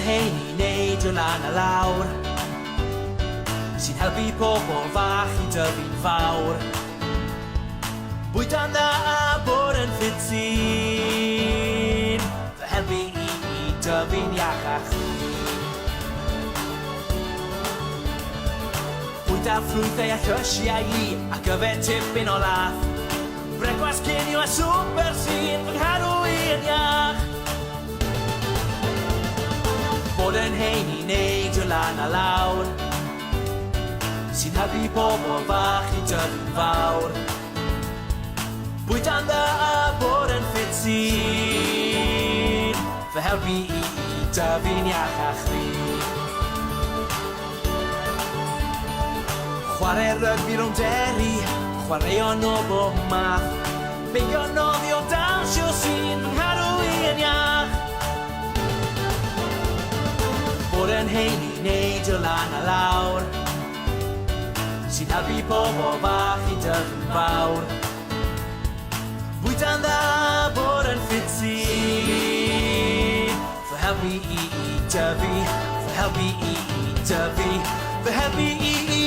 hyn i neud o lan a lawr, sy'n helpu pobl fach i dyfu'n fawr. Bwyta'n dda a bod yn ffit sy'n fy helpu i dyfu'n iachach. Bwyta ffrwythau a llysiau i ac yfed tipyn o lath. Brecwas cinio a swper sy'n fy ngharw i yn iach. Bod yn hyn i neud o lan a lawr, sy'n helpu pobl fach i dyfu'n fawr. Bwyta'n dda a bod yn ffit sy'n fy helpu i dyfu'n iachach fi. Chwarae rygbi rhwng deri, chwaraeon o bob math, beidio nofio dawnsio sy'n fy ngharw i yn iach. Bod yn hyn i neud o lan a lawr, sy'n helpu pobl fach i dyfu'n fawr. Bwyta'n dda bod yn ffit sy'n fy helpu i dyfu, fy helpu i dyfu, fy helpu i